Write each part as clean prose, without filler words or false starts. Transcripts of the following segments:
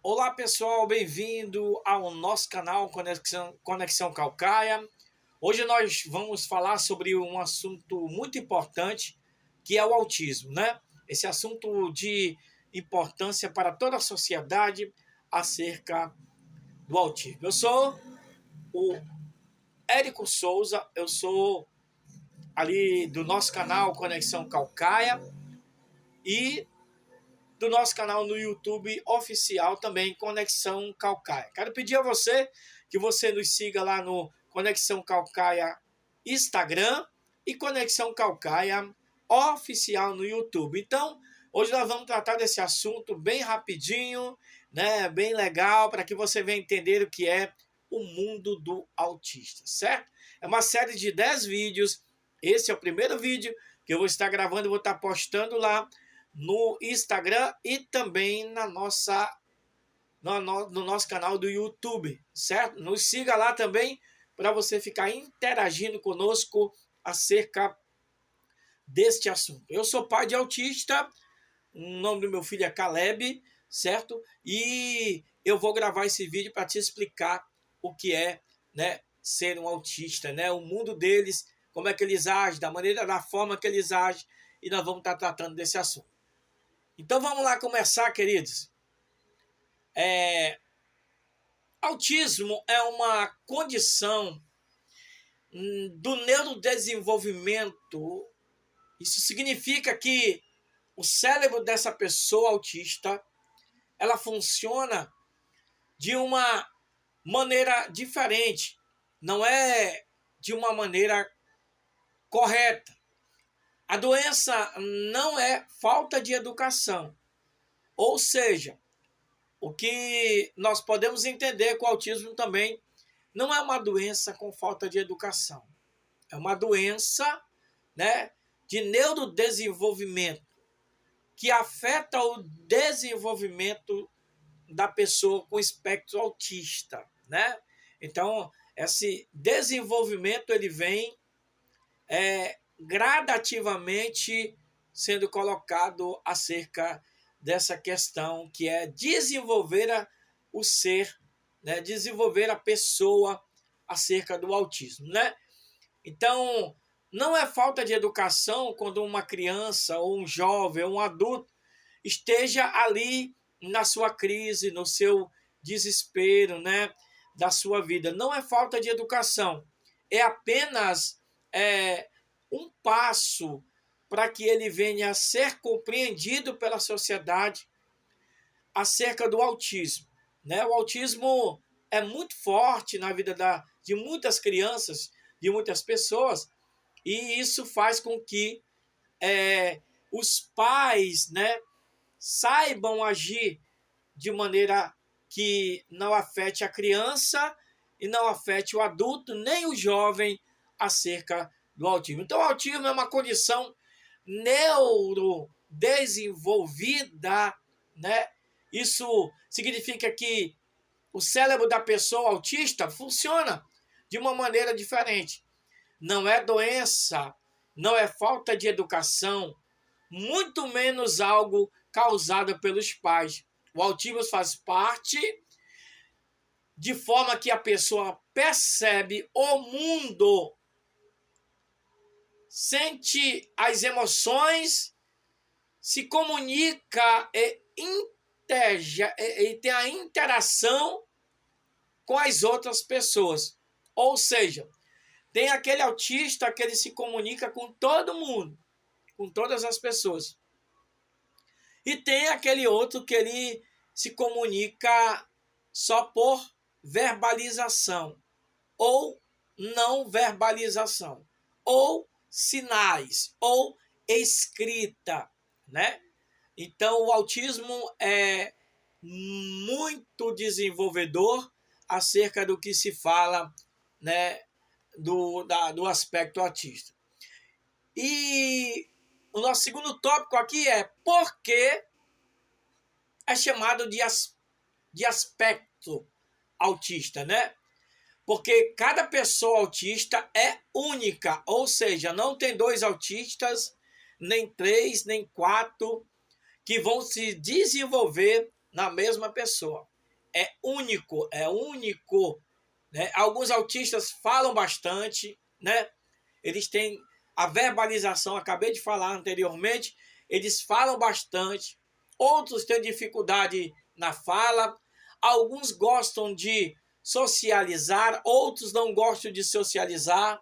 Olá pessoal, bem-vindo ao nosso canal Conexão Calcaia. Hoje nós vamos falar sobre um assunto muito importante, que é o autismo, né? Esse assunto de importância para toda a sociedade acerca do autismo. Eu sou o Érico Souza, eu sou ali do nosso canal Conexão Calcaia e do nosso canal no YouTube oficial também, Conexão Calcaia. Quero pedir a você que você nos siga lá no Conexão Calcaia Instagram e Conexão Calcaia oficial no YouTube. Então, hoje nós vamos tratar desse assunto bem rapidinho, né, bem legal, para que você venha entender o que é o mundo do autista, certo? É uma série de 10 vídeos. Esse é o primeiro vídeo que eu vou estar gravando e vou estar postando lá no Instagram e também no nosso canal do YouTube, certo? Nos siga lá também para você ficar interagindo conosco acerca deste assunto. Eu sou pai de autista, o nome do meu filho é Caleb, certo? E eu vou gravar esse vídeo para te explicar o que é, né, ser um autista, né? O mundo deles, como é que eles agem, da forma que eles agem, e nós vamos estar tratando desse assunto. Então vamos lá começar, queridos. Autismo é uma condição do neurodesenvolvimento. Isso significa que o cérebro dessa pessoa autista, ela funciona de uma maneira diferente. Não é de uma maneira correta. A doença não é falta de educação. Ou seja, o que nós podemos entender com o autismo também não é uma doença com falta de educação. É uma doença, né, de neurodesenvolvimento que afeta o desenvolvimento da pessoa com espectro autista, né? Então, esse desenvolvimento ele vem gradativamente sendo colocado acerca dessa questão que é desenvolver o ser, né? Desenvolver a pessoa acerca do autismo, né? Então, não é falta de educação quando uma criança ou um jovem ou um adulto esteja ali na sua crise, no seu desespero, né, da sua vida. Não é falta de educação, é apenas um passo para que ele venha a ser compreendido pela sociedade acerca do autismo, né? O autismo é muito forte na vida de muitas crianças, de muitas pessoas, e isso faz com que os pais, né, saibam agir de maneira que não afete a criança e não afete o adulto nem o jovem acerca do autismo. Então, o autismo é uma condição neurodesenvolvida, né? Isso significa que o cérebro da pessoa autista funciona de uma maneira diferente. Não é doença, não é falta de educação, muito menos algo causado pelos pais. O autismo faz parte de forma que a pessoa percebe o mundo, sente as emoções, se comunica e tem a interação com as outras pessoas. Ou seja, tem aquele autista que ele se comunica com todo mundo, com todas as pessoas. E tem aquele outro que ele se comunica só por verbalização, ou não verbalização, ou sinais, ou escrita, né? Então, o autismo é muito desenvolvedor acerca do que se fala, né, do aspecto autista. E o nosso segundo tópico aqui é por que é chamado de aspecto autista, né? Porque cada pessoa autista é única, ou seja, não tem dois autistas, nem três, nem quatro, que vão se desenvolver na mesma pessoa. É único, é único, né? Alguns autistas falam bastante, né? Eles têm a verbalização, acabei de falar anteriormente, eles falam bastante, outros têm dificuldade na fala, alguns gostam de socializar, outros não gostam de socializar,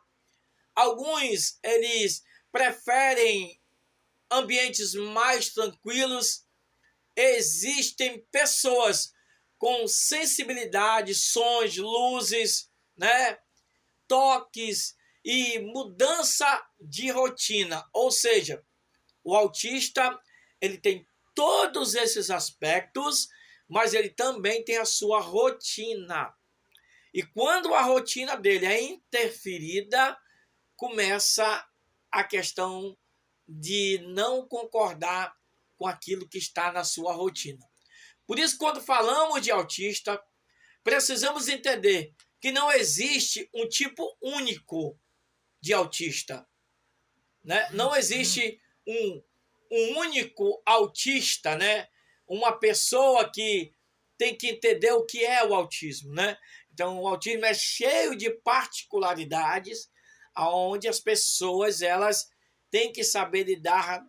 alguns eles preferem ambientes mais tranquilos. Existem pessoas com sensibilidade, sons, luzes, né? Toques e mudança de rotina. Ou seja, o autista ele tem todos esses aspectos, mas ele também tem a sua rotina. E quando a rotina dele é interferida, começa a questão de não concordar com aquilo que está na sua rotina. Por isso, quando falamos de autista, precisamos entender que não existe um tipo único de autista, né? Não existe um único autista, né? Uma pessoa que tem que entender o que é o autismo, né? Então, o autismo é cheio de particularidades, onde as pessoas elas têm que saber lidar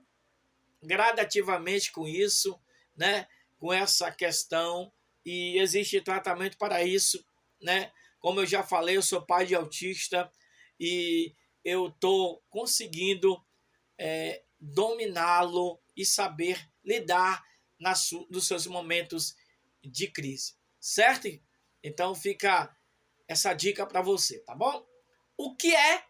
gradativamente com isso, né? Com essa questão, e existe tratamento para isso, né? Como eu já falei, eu sou pai de autista e eu estou conseguindo dominá-lo e saber lidar nos seus momentos de crise, certo? Então fica essa dica para você, tá bom? O que é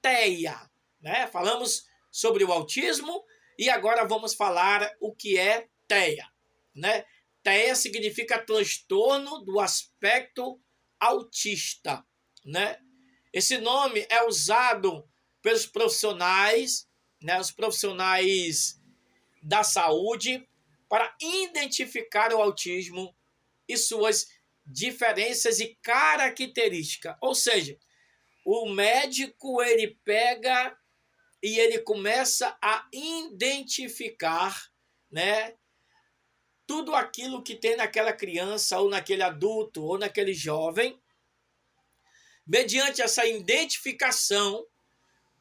TEA? Né? Falamos sobre o autismo e agora vamos falar o que é TEA. Né? TEA significa transtorno do aspecto autista. Né? Esse nome é usado pelos profissionais, né, os profissionais da saúde, para identificar o autismo e suas diferenças e características. Ou seja, o médico ele pega e ele começa a identificar, né, tudo aquilo que tem naquela criança ou naquele adulto ou naquele jovem. Mediante essa identificação,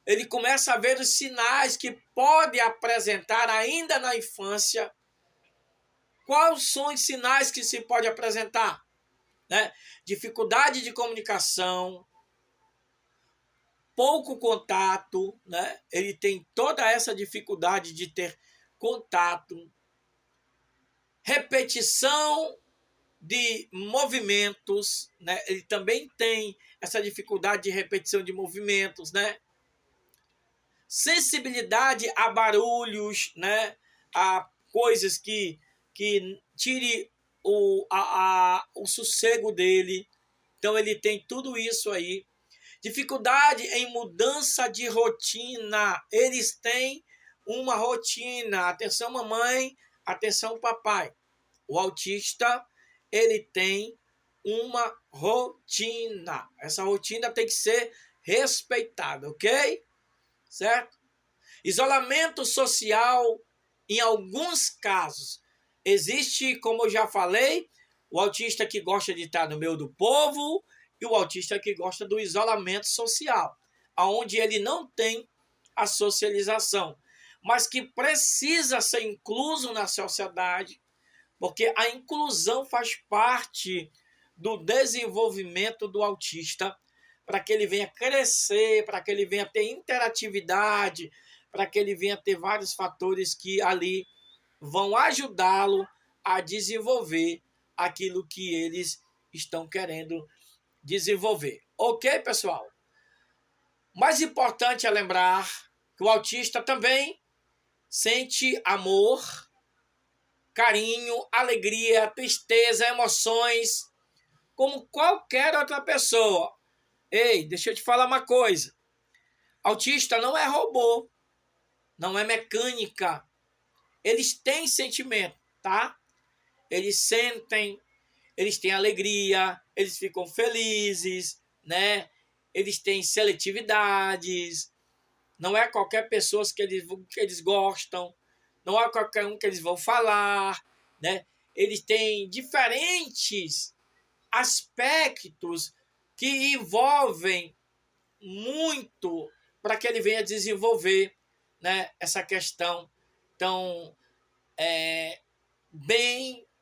ele começa a ver os sinais que pode apresentar ainda na infância. Quais são os sinais que se pode apresentar? Né? Dificuldade de comunicação, pouco contato, né? Ele tem toda essa dificuldade de ter contato, repetição de movimentos, né? Ele também tem essa dificuldade de repetição de movimentos, né? Sensibilidade a barulhos, né? A coisas que tire o sossego dele. Então ele tem tudo isso aí. Dificuldade em mudança de rotina. Eles têm uma rotina. Atenção, mamãe. Atenção, papai. O autista, ele tem uma rotina. Essa rotina tem que ser respeitada, ok? Certo? Isolamento social, em alguns casos. Existe, como eu já falei, o autista que gosta de estar no meio do povo e o autista que gosta do isolamento social, onde ele não tem a socialização, mas que precisa ser incluso na sociedade, porque a inclusão faz parte do desenvolvimento do autista, para que ele venha crescer, para que ele venha ter interatividade, para que ele venha ter vários fatores que ali vão ajudá-lo a desenvolver aquilo que eles estão querendo desenvolver. Ok, pessoal? Mais importante é lembrar que o autista também sente amor, carinho, alegria, tristeza, emoções, como qualquer outra pessoa. Ei, deixa eu te falar uma coisa. Autista não é robô, não é mecânica. Eles têm sentimento, tá? Eles sentem, eles têm alegria, eles ficam felizes, né? Eles têm seletividades. Não é qualquer pessoa que eles gostam, não é qualquer um que eles vão falar, né? ele tem diferentes aspectos que envolvem muito para que ele venha desenvolver, né, essa questão tão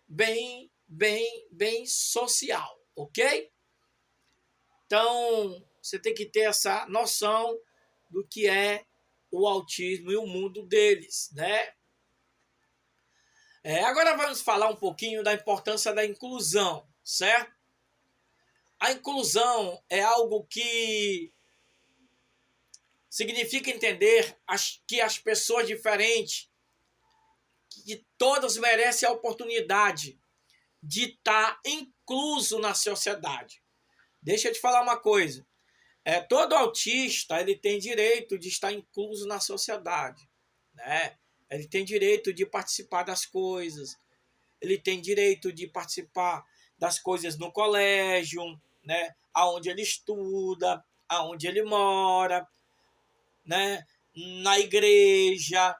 bem social, ok? Então, você tem que ter essa noção do que é o autismo e o mundo deles, né? Agora vamos falar um pouquinho da importância da inclusão, certo? A inclusão é algo que significa entender que as pessoas diferentes, que todas merecem a oportunidade de estar incluso na sociedade. Deixa eu te falar uma coisa. Todo autista ele tem direito de estar incluso na sociedade, né? Ele tem direito de participar das coisas, ele tem direito de participar das coisas no colégio, né? Aonde ele estuda, aonde ele mora, né? Na igreja,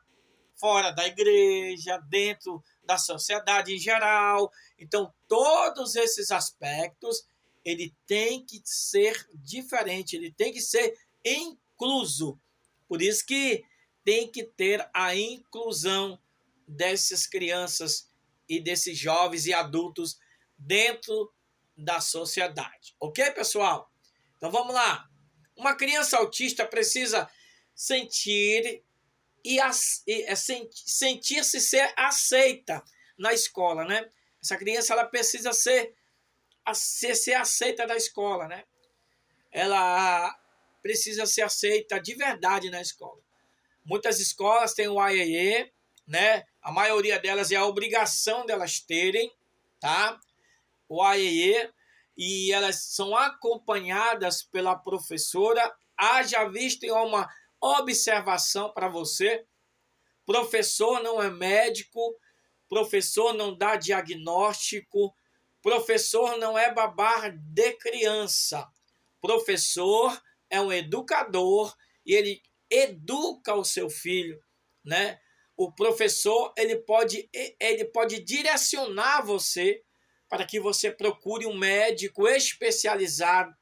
fora da igreja, dentro da sociedade em geral. Então, todos esses aspectos, ele tem que ser diferente, ele tem que ser incluso. Por isso que tem que ter a inclusão dessas crianças e desses jovens e adultos dentro da sociedade. Ok, pessoal? Então, vamos lá. Uma criança autista precisa sentir sentir-se ser aceita na escola, né? Essa criança ela precisa ser aceita na escola, né? Ela precisa ser aceita de verdade na escola. Muitas escolas têm o AEE, né? A maioria delas é a obrigação delas terem, tá? O AEE, e elas são acompanhadas pela professora. Haja visto em uma observação para você: professor não é médico, professor não dá diagnóstico, professor não é babá de criança. Professor é um educador e ele educa o seu filho, né? O professor ele pode direcionar você para que você procure um médico especializado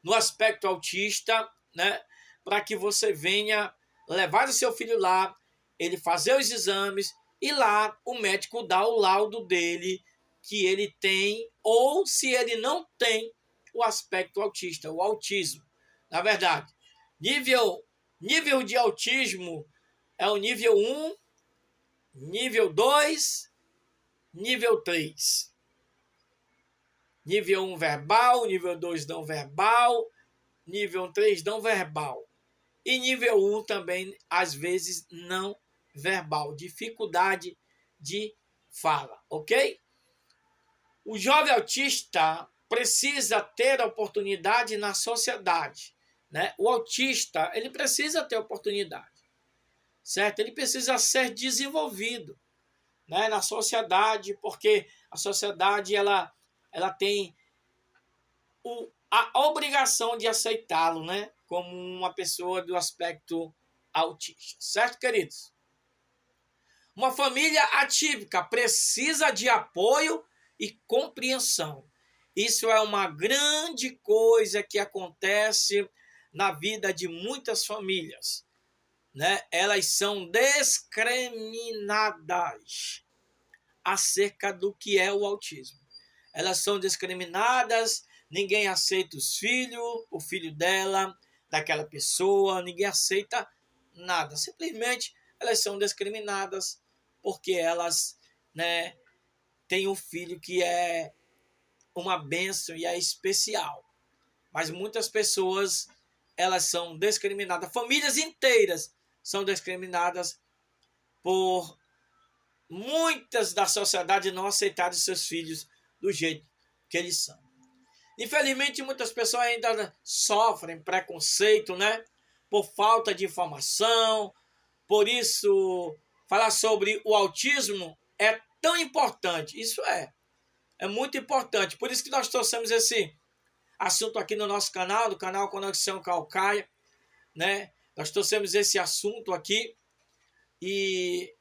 no aspecto autista, né? Para que você venha levar o seu filho lá, ele fazer os exames e lá o médico dá o laudo dele que ele tem ou se ele não tem o aspecto autista, o autismo. Na verdade, nível de autismo é o nível 1, nível 2, nível 3. Nível 1 verbal, nível 2 não verbal, nível 3 não verbal. E nível 1 também, às vezes, não verbal. Dificuldade de fala, ok? O jovem autista precisa ter oportunidade na sociedade, né? O autista, ele precisa ter oportunidade, certo? Ele precisa ser desenvolvido, né, na sociedade, porque a sociedade ela tem a obrigação de aceitá-lo, né, como uma pessoa do aspecto autista, certo, queridos? Uma família atípica precisa de apoio e compreensão. Isso é uma grande coisa que acontece na vida de muitas famílias, né? Elas são discriminadas acerca do que é o autismo. Elas são discriminadas, ninguém aceita o filho dela, daquela pessoa, ninguém aceita nada. Simplesmente elas são discriminadas porque elas, né, têm um filho que é uma bênção e é especial. Mas muitas pessoas, elas são discriminadas. Famílias inteiras são discriminadas por muitas da sociedade não aceitarem seus filhos do jeito que eles são. Infelizmente, muitas pessoas ainda sofrem preconceito, né? Por falta de informação. Por isso, falar sobre o autismo é tão importante. Isso é muito importante. Por isso que nós trouxemos esse assunto aqui no nosso canal, do canal Conexão Caucaia, né? Nós trouxemos esse assunto aqui e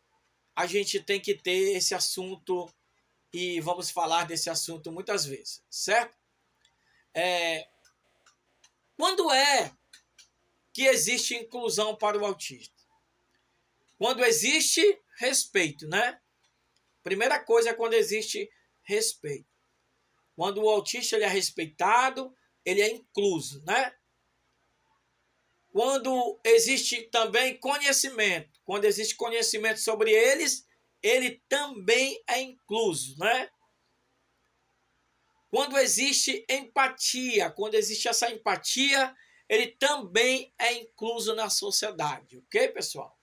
a gente tem que ter esse assunto e vamos falar desse assunto muitas vezes, certo? Quando é que existe inclusão para o autista? Quando existe respeito, né? Primeira coisa é quando existe respeito. Quando o autista ele é respeitado, ele é incluso, né? Quando existe também conhecimento, quando existe conhecimento sobre eles, ele também é incluso, né? Quando existe empatia, quando existe essa empatia, ele também é incluso na sociedade, ok, pessoal?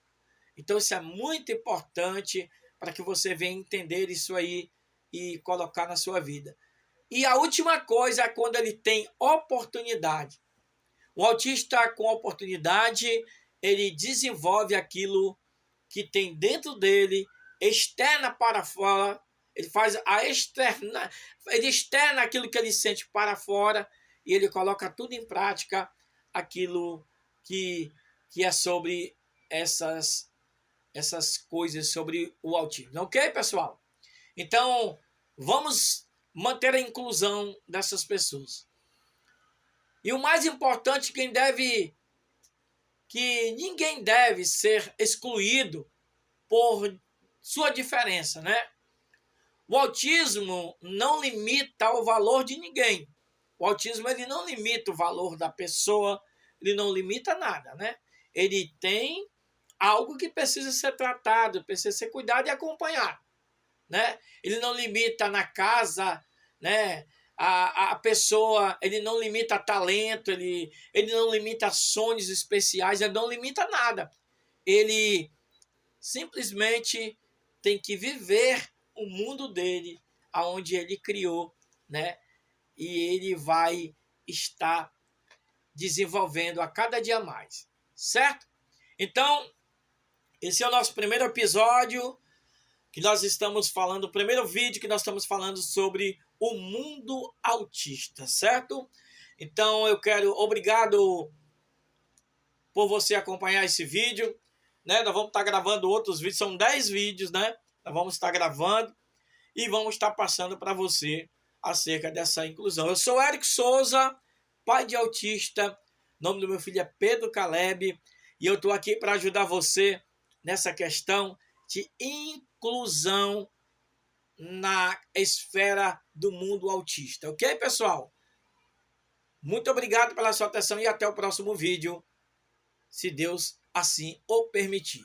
Então isso é muito importante para que você venha entender isso aí e colocar na sua vida. E a última coisa é quando ele tem oportunidade. O autista com oportunidade, ele desenvolve aquilo que tem dentro dele, externa para fora, ele faz ele externa aquilo que ele sente para fora e ele coloca tudo em prática, aquilo que é sobre essas coisas sobre o autismo. Ok, pessoal? Então, vamos manter a inclusão dessas pessoas. E o mais importante, que ninguém deve ser excluído por sua diferença, né? O autismo não limita o valor de ninguém. O autismo ele não limita o valor da pessoa, ele não limita nada, né? Ele tem algo que precisa ser tratado, precisa ser cuidado e acompanhado, né? Ele não limita na casa, né? A pessoa, ele não limita talento, ele não limita sonhos especiais, ele não limita nada. Ele simplesmente tem que viver o mundo dele, aonde ele criou, né? E ele vai estar desenvolvendo a cada dia mais, certo? Então, esse é o nosso primeiro episódio que nós estamos falando, o primeiro vídeo que nós estamos falando sobre o mundo autista, certo? Então, obrigado por você acompanhar esse vídeo, né? Nós vamos estar gravando outros vídeos, são 10 vídeos, né? Nós vamos estar gravando e vamos estar passando para você acerca dessa inclusão. Eu sou Érico Souza, pai de autista, o nome do meu filho é Pedro Caleb, e eu estou aqui para ajudar você nessa questão de inclusão na esfera do mundo autista. Ok, pessoal? Muito obrigado pela sua atenção e até o próximo vídeo, se Deus assim o permitir.